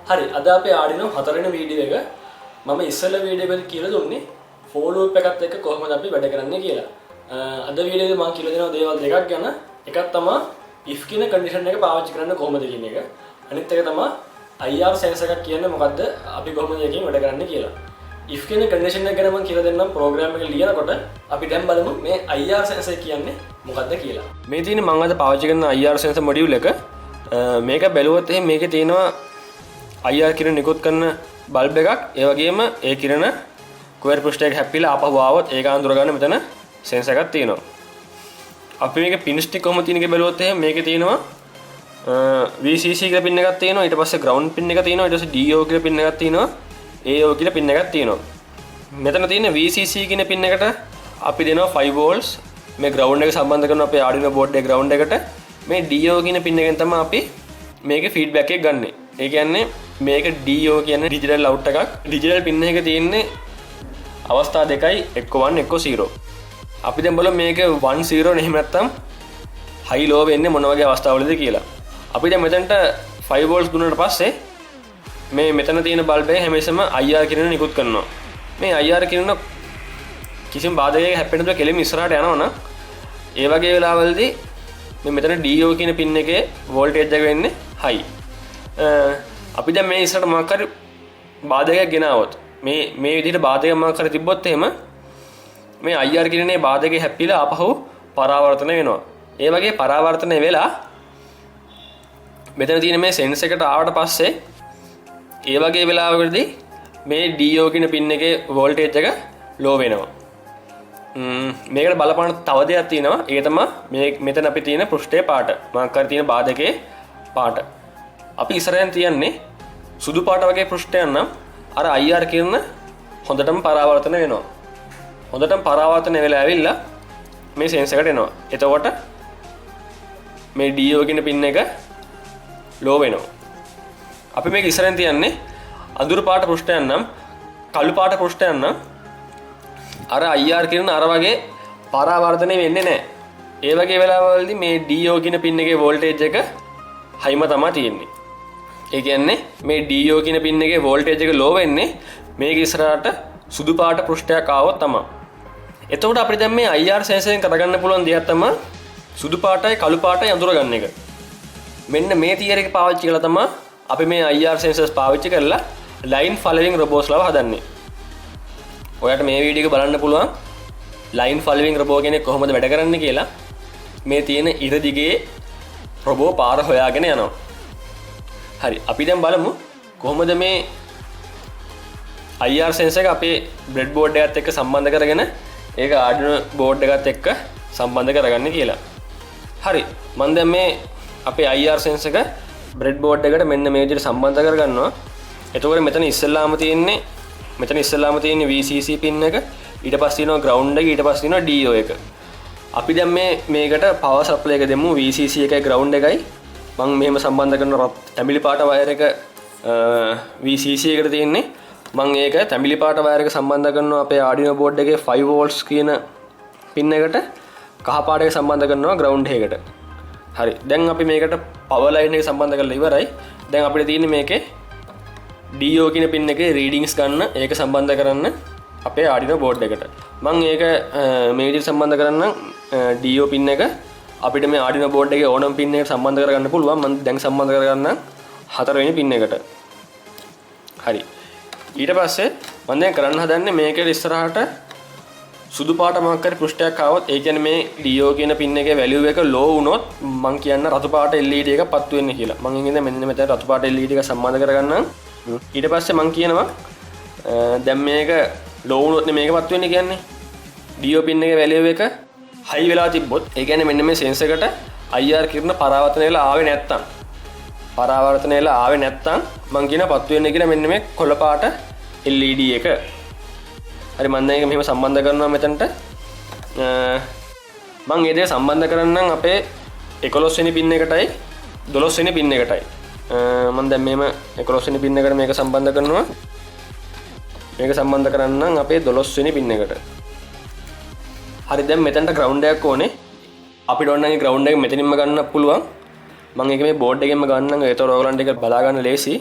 හරි අද අපේ Arduino 4 වෙනි වීඩියෝ එක මම ඉස්සෙල්ලා වීඩියෝ එකේ කියලා දුන්නේ for loop එකත් එක්ක කොහොමද අපි වැඩ කරන්නේ කියලා. අද වීඩියෝ එකේ මම කියලා දෙනවා දේවල් දෙකක් ගැන. එකක් තමයි if කියන condition එක පාවිච්චි කරන්න කොහොමද කියන එක. අනිත් එක තමයි IR sense එකක් කියන්නේ මොකද්ද අපි කොහොමද එකකින් වැඩ කරන්නේ කියලා. if කියන condition එක ගැන මම කියලා දෙන්නම් program එක ලියනකොට අපි දැන් බලමු මේ IR sense එක කියන්නේ මොකද්ද කියලා. මේ තියෙන්නේ මම අද පාවිච්චි කරන IR sense module එක. මේක බැලුවොත් එහෙනම් මේකේ තියෙනවා IR කිරණ නිකුත් කරන බල්බ් එකක්. ඒ වගේම ඒ කිරණ කුවර් පෘෂ්ඨයක හැප්පිලා ආපහු ආවොත් ඒක අඳුර ගන්න මෙතන සෙන්සර් එකක් තියෙනවා. අපි මේකේ පින් ස්ටික් කොහොමද තියෙන්නේ කියලා බැලුවොත් එහෙනම් මේකේ තියෙනවා VCC කියලා පින් එකක් තියෙනවා. ඊට පස්සේ ground පින් එක තියෙනවා. ඊට පස්සේ DO කියලා පින් එකක් තියෙනවා. AO කියලා පින් එකක් තියෙනවා. මෙතන තියෙන VCC කියන පින් එකට අපි දෙනවා 5 volts. මේ ground එක සම්බන්ධ කරනවා අපේ Arduino board එකේ ground එකට. මේ DO කියන පින් එකෙන් තමයි අපි මේකේ feedback එක ගන්නෙ. ඒ කියන්නේ මේක DO කියන්නේ digital out එකක්. digital pin එක තියෙන්නේ අවස්ථා දෙකයි එක්ක 1 එක්ක 0. අපි දැන් බලමු මේක 1 0 නෙහෙම නැත්තම් high low වෙන්නේ මොන වගේ අවස්ථාවලද කියලා. අපි දැන් මෙතනට 5 volts දුන්නාට පස්සේ මේ මෙතන තියෙන බල්බ් එක හැමෙසම IR කිරණ නිකුත් කරනවා. මේ IR කිරණ කිසිම බාධකයක හැප්පෙන්න දුර කෙලින්ම ඉස්සරහට යනවා නම් ඒ වගේ වෙලාවලදී මේ මෙතන DO කියන පින් එකේ voltage එක වෙන්නේ high. අපි දැන් මේ ඉස්සරහට මොකක් හරි බාධකයක් ගෙනාවොත් මේ විදිහට බාධකයක් මොකක් හරි තිබ්බොත් එහෙම මේ IR කිරණේ බාධකේ හැප්පිලා ආපහු පරාවර්තන වෙනවා. ඒ වගේ පරාවර්තන වෙලා මෙතන තියෙන මේ සෙන්ස් එකට ආවට පස්සේ ඒ වගේ වෙලාවකදී මේ DO කියන පින් එකේ voltage එක low වෙනවා. මේකට බලපාන තව දෙයක් තියෙනවා. ඒක තමයි මේ මෙතන අපි තියෙන පෘෂ්ඨයේ පාට. මොකක් හරි තියෙන බාධකයේ පාට. අපි ඉස්සරහෙන් තියන්නේ සුදු පාට වගේ පෘෂ්ඨයක් නම් අර IR කිරණ හොඳටම පරාවර්තන වෙනවා. හොඳටම පරාවර්තන වෙලා ඇවිල්ලා මේ සෙන්ස් එකට එනවා. එතකොට මේ DO කියන පින් එක low වෙනවා. අපි මේක ඉස්සරහෙන් තියන්නේ අඳුරු පාට පෘෂ්ඨයක් නම් කළු පාට පෘෂ්ඨයක් නම් අර IR කිරණ අර වගේ පරාවර්තනය වෙන්නේ නැහැ. ඒ වගේ වෙලාවවලදී මේ DO කියන පින් එකේ voltage එක high ම තමයි තියෙන්නේ. ඒ කියන්නේ මේ DO කියන පින් එකේ voltage එක low වෙන්නේ මේක ඉස්සරහට සුදු පාට පෘෂ්ඨයක් ආවොත් තමයි. එතකොට අපිට දැන් මේ IR sense එකෙන් කරගන්න පුළුවන් දෙයක් තමයි සුදු පාටයි කළු පාටයි අඳුර ගන්න එක. මෙන්න මේ තියරි එක පාවිච්චි කරලා තමයි අපි මේ IR sensors පාවිච්චි කරලා line following robots ලව හදන්නේ. ඔයාලට මේ වීඩියෝ එක බලන්න පුළුවන් line following robot කෙනෙක් කොහොමද වැඩ කරන්නේ කියලා. මේ තියෙන ඉර දිගේ robot පාර හොයාගෙන යනවා. හරි අපි දැන් බලමු කොහොමද මේ IR sensor එක අපේ breadboard එකත් එක්ක සම්බන්ධ කරගෙන ඒක Arduino board එකත් එක්ක සම්බන්ධ කරගන්නේ කියලා. හරි මම දැන් මේ අපේ IR sensor එක breadboard එකට මෙන්න මේ විදිහට සම්බන්ධ කරගන්නවා. එතකොට මෙතන ඉස්සෙල්ලාම තියෙන්නේ VCC pin එක. ඊට පස්සේ තියෙනවා ground එක. ඊට පස්සේ තියෙනවා DO එක. අපි දැන් මේකට power supply එක දෙමු. VCC එකයි ground එකයි මම මෙහෙම සම්බන්ධ කරන තැඹිලි පාට වයර් එක VCC එකට තියෙන්නේ. මම ඒක තැඹිලි පාට වයර් එක සම්බන්ධ කරනවා අපේ Arduino board එකේ 5 volts කියන pin එකට. කහ පාට එක සම්බන්ධ කරනවා ground එකකට. හරි දැන් අපි මේකට power line එක සම්බන්ධ කරලා ඉවරයි. දැන් අපිට තියෙන්නේ මේකේ DO කියන pin එකේ readings ගන්න ඒක සම්බන්ධ කරන්න අපේ Arduino board එකට. මම ඒක මේ විදිහට සම්බන්ධ කරන්නම් DO pin එක අපිට මේ Arduino board එකේ ඕනම pin එකට සම්බන්ධ කරගන්න පුළුවන්. මම දැන් සම්බන්ධ කරගන්නම් 4 වෙනි pin එකට. හරි. ඊට පස්සේ මම දැන් කරන්න හදන්නේ මේකේ ඉස්සරහට සුදු පාට මොකක් හරි පෘෂ්ඨයක් ආවොත් ඒ කියන්නේ මේ DO කියන pin එකේ value එක low වුණොත් මම කියන්න රතු පාට LED එකක් පත්තු වෙන්නේ කියලා. මම ඉන්නේ මෙන්න මෙතන රතු පාට LED එක සම්බන්ධ කරගන්නම්. ඊට පස්සේ මම කියනවා දැන් මේක low වුණොත් මේක පත්තු වෙන්නේ කියන්නේ DO pin එකේ value එක high වෙලා තිබ්බොත් ඒ කියන්නේ මෙන්න මේ sensor එකට IR කිරණ පරාවර්තන වෙලා ආවේ නැත්තම් මම කියන පත්තු වෙන්නේ කියලා මෙන්න මේ කොළ පාට LED එක. හරි මම දැන් ඒක මෙහෙම සම්බන්ධ කරනවා මෙතනට. මම මේ දේ සම්බන්ධ කරන්නම් අපේ 11 වෙනි පින් එකටයි 12 වෙනි පින් එකටයි. මම දැන් මෙහෙම 11 වෙනි පින් එකට මේක සම්බන්ධ කරනවා. මේක සම්බන්ධ කරන්නම් අපේ 12 වෙනි පින් එකට. හරි දැන් මෙතනට ground එකක් ඕනේ. අපිට ඕන නම් ground එක මෙතනින්ම ගන්න පුළුවන්. මම ඒක මේ board එකෙන්ම ගන්නම්. ඒතකොට ඔයගලන්ට ඒක බලා ගන්න ලේසි.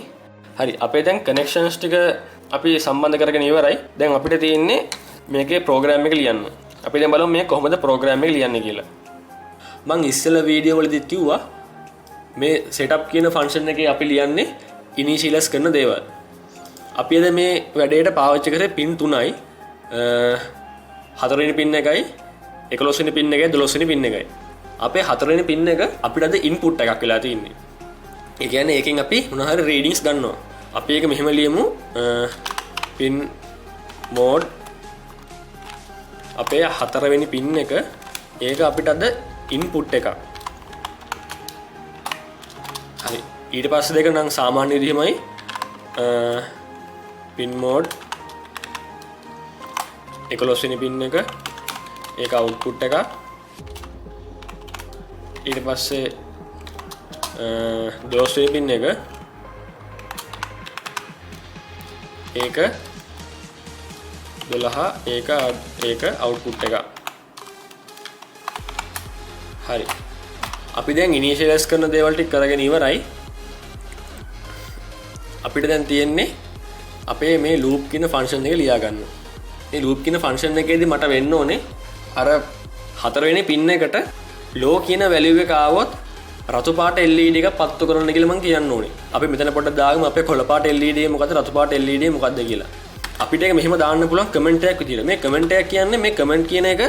හරි අපේ දැන් කනෙක්ෂන්ස් ටික අපි සම්බන්ධ කරගෙන ඉවරයි. දැන් අපිට තියෙන්නේ මේකේ ප්‍රෝග්‍රෑම් එක ලියන්න. අපි දැන් බලමු මේ කොහොමද ප්‍රෝග්‍රෑම් එක ලියන්නේ කියලා. මම ඉස්සෙල්ලා වීඩියෝ වලදීත් කිව්වා මේ setup කියන ෆන්ක්ෂන් එකේ අපි ලියන්නේ initialize කරන දේවල්. අපි අද මේ වැඩේට පාවිච්චි කරේ පින් 3යි. 4 වෙනි පින් එකයි 11 වෙනි පින් එකයි 12 වෙනි පින් එකයි. අපේ 4 වෙනි පින් එක අපිට අද ඉන්පුට් එකක් වෙලා තියෙන්නේ. ඒ කියන්නේ ඒකෙන් අපි මොන හරි රීඩින්ග්ස් ගන්නවා. අපි ඒක මෙහෙම ලියමු පින් මෝඩ් අපේ 4 වෙනි පින් එක ඒක අපිට අද ඉන්පුට් එකක්. හරි ඊට පස්සේ දෙක නම් සාමාන්‍ය විදිහමයි පින් මෝඩ් 11 වෙනි පින් එක ඒක අවුට්පුට් එකක්. ඊට පස්සේ 12 වෙනි පින් එක ඒක 12 ඒක අවුට්පුට් එකක්. හරි අපි දැන් ඉනිෂියලයිස් කරන දේවල් ටික කරගෙන ඉවරයි. අපිට දැන් තියෙන්නේ අපේ මේ ලූප් කියන ෆන්ක්ෂන් එක ලියා ගන්න. මේ ලූප් කියන ෆන්ක්ෂන් එකේදී මට වෙන්න ඕනේ අර 4 වෙනි පින් එකට ලෝ කියන වැලියු එක ආවොත් රතු පාට LED එක පත්තු කරන්න කියලා මම කියන්න ඕනේ. අපි මෙතන පොඩ්ඩක් දාගමු අපේ කොළ පාට LED එක මොකද්ද රතු පාට LED එක මොකද්ද කියලා. අපිට ඒක මෙහෙම දාන්න පුළුවන් කමෙන්ට් එකක් විදියට. මේ කමෙන්ට් එක කියන්නේ මේ කමෙන්ට් කියන එක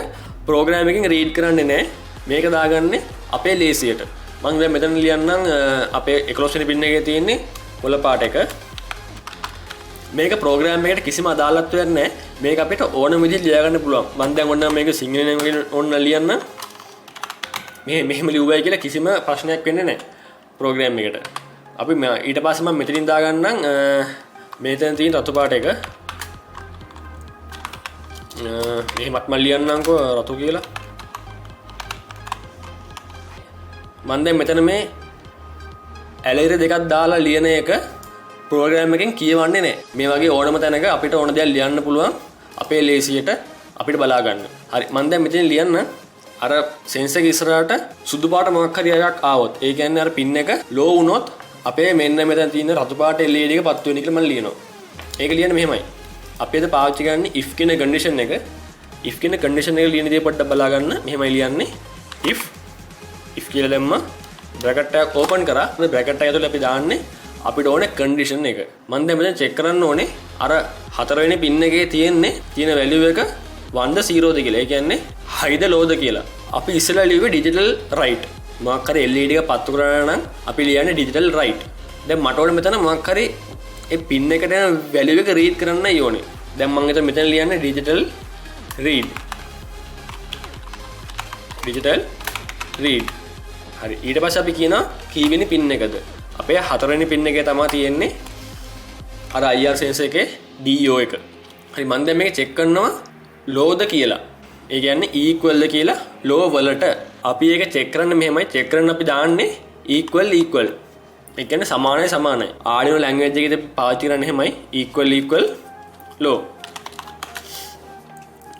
ප්‍රෝග්‍රෑම් එකකින් රීඩ් කරන්නේ නැහැ. මේක දාගන්නේ අපේ ලේසියට. මම දැන් මෙතන ලියන්නම් අපේ 11 වෙනි පින් එකේ තියෙන්නේ කොළ පාට එක. මේක ප්‍රෝග්‍රෑම් එකට කිසිම අදාළත්වයක් නැහැ. මේක අපිට ඕනම විදිහට ලියා ගන්න පුළුවන්. මම දැන් ඔන්න මේක සිංහලෙන් ඕන්න ලියන්න. මෙහෙම ලියුවයි කියලා කිසිම ප්‍රශ්නයක් වෙන්නේ නැහැ ප්‍රෝග්‍රෑම් එකට. අපි ඊට පස්සේ මම මෙතනින් දාගන්නම් මෙතන තියෙන රතු පාට එක. මෙහෙමත් මම ලියන්නම්කෝ රතු කියලා. මම දැන් මෙතන මේ ඇලෙර දෙකක් දාලා ලියන එක ප්‍රෝග්‍රෑම් එකෙන් කියවන්නේ නැහැ. මේ වගේ ඕනම තැනක අපිට ඕන දෙයක් ලියන්න පුළුවන් අපේ ලේසියට අපිට බලා ගන්න. හරි මම දැන් මෙතන ලියන්න අර සෙන්සර් එක ඉස්සරහට සුදු පාට මොකක් හරි එකක් ආවොත් ඒ කියන්නේ අර පින් එක ලෝ වුණොත් අපේ මෙන්න මෙතන තියෙන රතු පාට LED එක පත්තු වෙන කියලා මම ලියනවා. ඒක ලියන්නේ මෙහෙමයි. අපි අද පාවිච්චි කරන්නේ if කියන කන්ඩිෂන් එක. if කියන කන්ඩිෂන් එක ලියන දේ පොඩ්ඩක් බලා ගන්න. මෙහෙමයි ලියන්නේ if කියලා දැම්ම බ්‍රැකට් එකක් ඕපන් කරා. මේ බ්‍රැකට් එක ඇතුලේ අපි දාන්නේ අපිට ඕනේ කන්ඩිෂන් එක. මම දැන් මෙතන චෙක් කරන්න ඕනේ අර 4 වෙනි පින් එකේ තියෙන වැලියු එක 1ද 0ද කියලා. ඒ කියන්නේ high ද low ද කියලා. අපි ඉස්සෙල්ලා ලියුවේ digital right. මොකක් හරි LED එක පත්තු කරලා නම් අපි ලියන්නේ digital right. දැන් මට ඕනේ මෙතන මොකක් හරි ඒ පින් එකට යන වැලියු එක රීඩ් කරන්නයි ඕනේ. දැන් මම මෙතන ලියන්නේ digital read. හරි ඊට පස්සේ අපි කියනවා කීවෙනි පින් එකද? අපේ 4 වෙනි පින් එකේ තමයි තියෙන්නේ අර IR sensor එකේ DO එක. හරි මම දැන් මේක චෙක් කරනවා low ද කියලා. ඒ කියන්නේ equal ද කියලා low වලට අපි ඒක චෙක් කරන්න මෙහෙමයි චෙක් කරන්න අපි දාන්නේ equal. ඒ කියන්නේ සමානයි. Arduino language එකේදී පාවිච්චි කරන්නේ එහෙමයි equal low.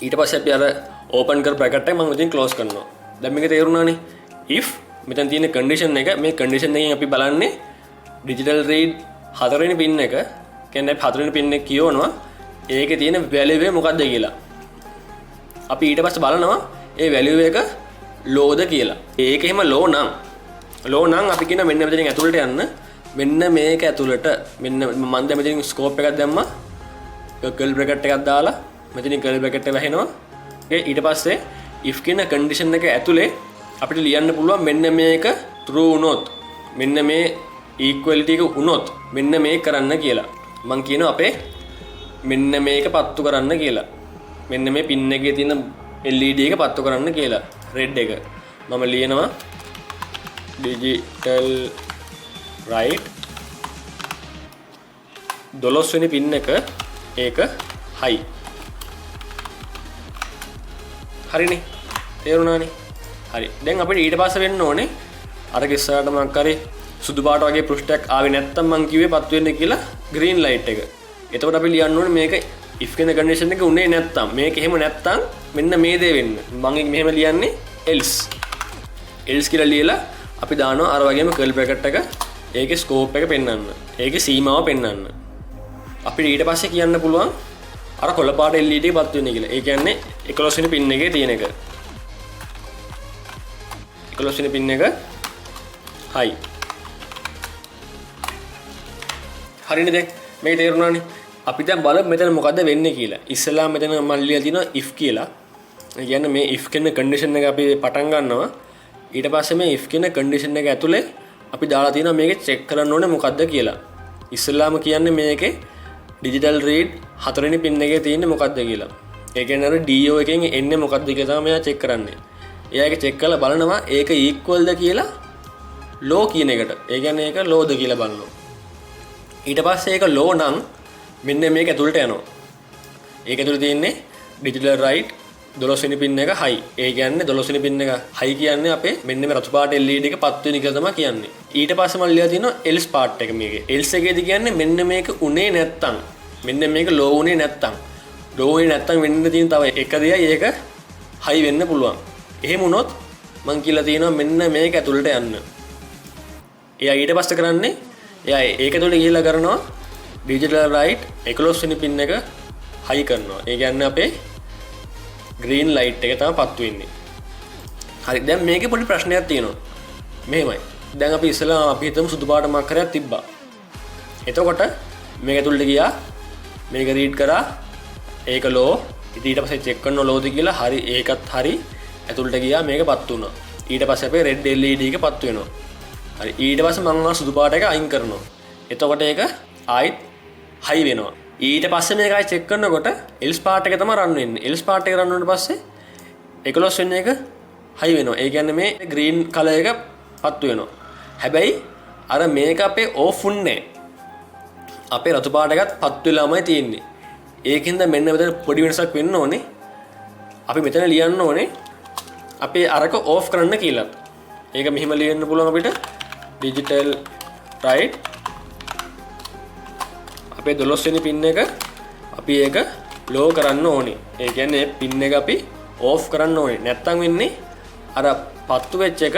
ඊට පස්සේ අපි අර open කර bracket එක මම මෙතන close කරනවා. දැන් මේක තේරුණානේ. if මෙතන තියෙන condition එක මේ condition එකෙන් අපි බලන්නේ digital read 4 වෙනි pin එක කියන්නේ 4 වෙනි pin එක කියවනවා ඒකේ තියෙන value එක මොකක්ද කියලා. අපි ඊට පස්සේ බලනවා ඒ value එක low ද කියලා. ඒක එහෙම low නම් අපි කියන මෙන්න මෙතනින් ඇතුළට යන්න. මෙන්න මේක ඇතුළට මෙන්න මම දැන් මෙතනින් scope එකක් දැම්මා. curly bracket එකක් දාලා මෙතනින් curly bracket එක වැහෙනවා. ඊට පස්සේ if කියන condition එක ඇතුලේ අපිට ලියන්න පුළුවන් මෙන්න මේක true වුණොත් මෙන්න මේ equality එක වුණොත් මෙන්න මේක කරන්න කියලා. මම කියනවා අපේ මෙන්න මේක පත්තු කරන්න කියලා. මෙන්න මේ pin එකේ තියෙන LED එක පත්තු කරන්න කියලා. red එක. මම ලියනවා digital right 12 වෙනි pin එක ඒක high. හරිනේ. තේරුණානේ. හරි දැන් අපිට ඊට පස්සේ වෙන්න ඕනේ අර ඉස්සරහට මම කරේ සුදු පාට වගේ පෘෂ්ඨයක් ආවේ නැත්තම් මං කිව්වේ පත් වෙන්නේ කියලා green light එක. එතකොට අපි ලියන්න ඕනේ මේක if කියන condition එක උනේ නැත්තම් මේක එහෙම නැත්තම් මෙන්න මේ දේ වෙන්න. මම මෙහෙම ලියන්නේ else කියලා ලියලා අපි දානවා අර වගේම curly bracket එක ඒකේ ස්කෝප් එක පෙන්වන්න. ඒකේ සීමාව පෙන්වන්න. අපිට ඊට පස්සේ කියන්න පුළුවන් අර කොළ පාට LED එක පත් වෙන්නේ කියලා. ඒ කියන්නේ 11 වෙනි පින් එකේ තියෙන එක. 11 වෙනි පින් එක හයි. හරිනේ දැන් මේක තේරුණානේ. අපි දැන් බලමු මෙතන මොකද්ද වෙන්නේ කියලා. ඉස්සෙල්ලා මෙතන මම ලියලා තියෙනවා if කියලා. ඒ කියන්නේ මේ if කියන කන්ඩිෂන් එක අපි පටන් ගන්නවා. ඊට පස්සේ මේ if කියන කන්ඩිෂන් එක ඇතුලේ අපි දාලා තියෙනවා මේකේ චෙක් කරන්න ඕනේ මොකද්ද කියලා. ඉස්සෙල්ලාම කියන්නේ මේකේ digital read 4 වෙනි පින් එකේ තියෙන්නේ මොකද්ද කියලා. ඒ කියන්නේ අර DO එකෙන් එන්නේ මොකද්ද කියලා තමයි මෙයා චෙක් කරන්නේ. එයා ඒක චෙක් කරලා බලනවා ඒක equal ද කියලා low කියන එකට. ඒ කියන්නේ ඒක low ද කියලා බලනවා. ඊට පස්සේ ඒක low නම් මෙන්න මේක ඇතුළට යනවා. ඒක ඇතුළේ තියෙන්නේ digital write 12 වෙනි පින් එක high. ඒ කියන්නේ 12 වෙනි පින් එක high කියන්නේ අපේ මෙන්න මේ රතු පාට LED එක පත් වෙන එක තමයි කියන්නේ. ඊට පස්සේ මම ලියලා තියෙනවා else part එක මේකේ. else එකේදී කියන්නේ මෙන්න මේක උනේ නැත්තම් මෙන්න මේක low උනේ නැත්තම් low උනේ නැත්තම් වෙන්න තියෙන තව එක දෙයයි ඒක high වෙන්න පුළුවන්. එහෙම වුණොත් මම කියලා තියෙනවා මෙන්න මේක ඇතුළට යන්න. එයා ඊට පස්සේ කරන්නේ එයා ඒක ඇතුළට ගිහිල්ලා කරනවා digital write 11 වෙනි පින් එක high කරනවා. ඒ කියන්නේ අපේ green light එක තමයි පත් වෙන්නේ. හරි දැන් මේකේ පොඩි ප්‍රශ්නයක් තියෙනවා. මෙහෙමයි. දැන් අපි ඉස්සලා අපි හිතමු සුදු පාට මාකරයක් තිබ්බා. එතකොට මේක ඇතුළට ගියා. මේක රීඩ් කරා. ඒක low. ඉතින් ඊට පස්සේ චෙක් කරනවා low ද කියලා. හරි ඒකත් හරි. ඇතුළට ගියා මේක පත් වුණා. ඊට පස්සේ අපේ red LED එක පත් වෙනවා. හරි ඊට පස්සේ මම සුදු පාට එක අයින් කරනවා. එතකොට ඒක ආයිත් high වෙනවා. ඊට පස්සේ මේක ආයි චෙක් කරනකොට else part එක තමයි run වෙන්නේ. else part එක run වුණාට පස්සේ 11 වෙනි එක high වෙනවා. ඒ කියන්නේ මේ green color එක පත් වෙනවා. හැබැයි අර මේක අපේ off උන්නේ. අපේ රතු පාට එකත් පත් වෙලාමයි තියෙන්නේ. ඒකින්ද මෙන්න මෙතන පොඩි වෙනසක් වෙන්න ඕනේ. අපි මෙතන ලියන්න ඕනේ අපේ අරක off කරන්න කියලා. ඒක මෙහිම ලියන්න පුළුවන් අපිට digital write අපේ 12 වෙනි පින් එක අපි ඒක low කරන්න ඕනේ. ඒ කියන්නේ පින් එක අපි off කරන්න ඕනේ. නැත්තම් වෙන්නේ අර පත්තු වෙච්ච එක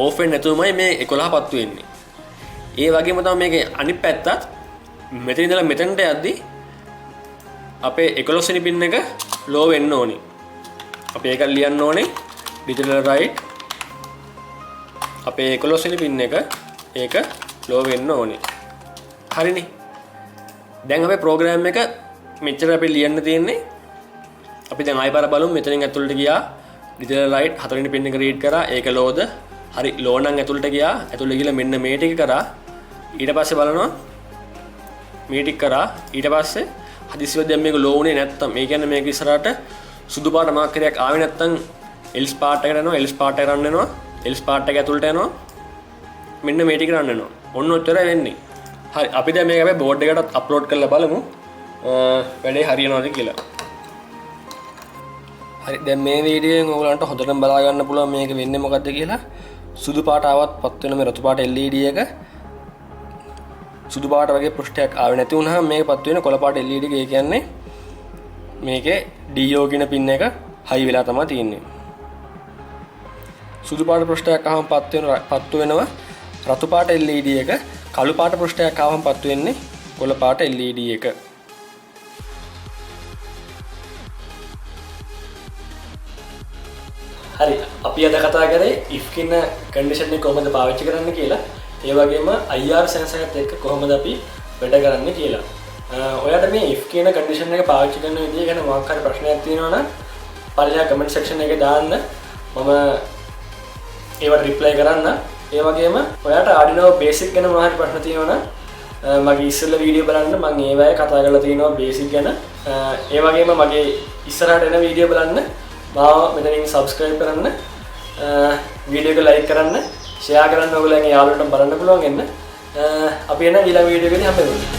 off වෙන්නේ නැතුවමයි මේ 11 පත්තු වෙන්නේ. ඒ වගේම තමයි මේකේ අනිත් පැත්තත් මෙතන ඉඳලා මෙතනට යද්දි අපේ 11 වෙනි පින් එක low වෙන්න ඕනේ. අපි ඒක ලියන්න ඕනේ digital write අපේ 11 වෙනි පින් එක ඒක low වෙන්න ඕනේ. හරිනේ. දැන් අපේ ප්‍රෝග්‍රෑම් එක මෙච්චර අපි ලියන්න තියෙන්නේ. අපි දැන් ආයෙ පාර බලමු. මෙතනින් ඇතුළට ගියා. digital write 4 වෙනි පින් එක රීඩ් කරා. ඒක low ද? හරි low නම් ඇතුළට ගියා. ඇතුළට ගිහලා මෙන්න මේ ටික කරා. ඊට පස්සේ බලනවා මේ ටික කරා. ඊට පස්සේ හදිස්සියෙ දැන් මේක low උනේ නැත්තම් ඒ කියන්නේ මේක ඉස්සරහට සුදු පාට මාකරයක් ආවේ නැත්තම් else part එකට යනවා. else part එක run වෙනවා. else part එක ඇතුළට යනවා. මෙන්න මේ ටික run වෙනවා. ඔන්න ඔච්චරයි වෙන්නේ. හරි අපි දැන් මේක අපේ බෝඩ් එකකට අප්ලෝඩ් කරලා බලමු වැඩේ හරියනවද කියලා. හරි දැන් මේ වීඩියෝෙන් ඔයගලන්ට හොඳටම බලා ගන්න පුළුවන් මේක වෙන්නේ මොකද්ද කියලා. සුදු පාට ආවත් පත් වෙන මේ රතු පාට LED එක සුදු පාට වගේ පෘෂ්ඨයක් ආවේ නැති වුනහම මේක පත් වෙන කොළ පාට LED එක. ඒ කියන්නේ මේකේ DO කියන පින් එක high වෙලා තමයි තියෙන්නේ. සුදු පාට පෘෂ්ඨයක් ආවම පත් වෙනවා රතු පාට LED එක. කළු පාට පෘෂ්ඨයක් ආවම පත් වෙන්නේ කොළ පාට LED එක. හරි අපි අද කතා කරේ if කියන කන්ඩිෂන් එක කොහොමද පාවිච්චි කරන්න කියලා. ඒ වගේම IR සෙන්සර් එකත් එක්ක කොහොමද අපි වැඩ කරන්නේ කියලා. ඔයාලට මේ if කියන කන්ඩිෂන් එක පාවිච්චි කරන විදිය ගැන මොකක් හරි ප්‍රශ්නයක් තියෙනවා නම් පල්ලෙහා කමෙන්ට් සෙක්ෂන් එකේ දාන්න. මම ඒවට රිප්ලයි කරන්න. ඒ වගේම ඔයාලට Arduino බේසික් ගැන මොනවා හරි ප්‍රශ්න තියෙනවා නම් මගේ ඉස්සෙල්ලා වීඩියෝ බලන්න මම ඒවයේ කතා කරලා තියෙනවා බේසික් ගැන. ඒ වගේම මගේ ඉස්සරහට එන වීඩියෝ බලන්න. මාව මෙතනින් subscribe කරන්න. වීඩියෝ එක like කරන්න. share කරන්න ඔයගොල්ලන්ගේ යාළුවන්ට බලන්න පුළුවන් වෙන්න. අපි එන ඊළඟ වීඩියෝ එකේදී හම්බෙමු.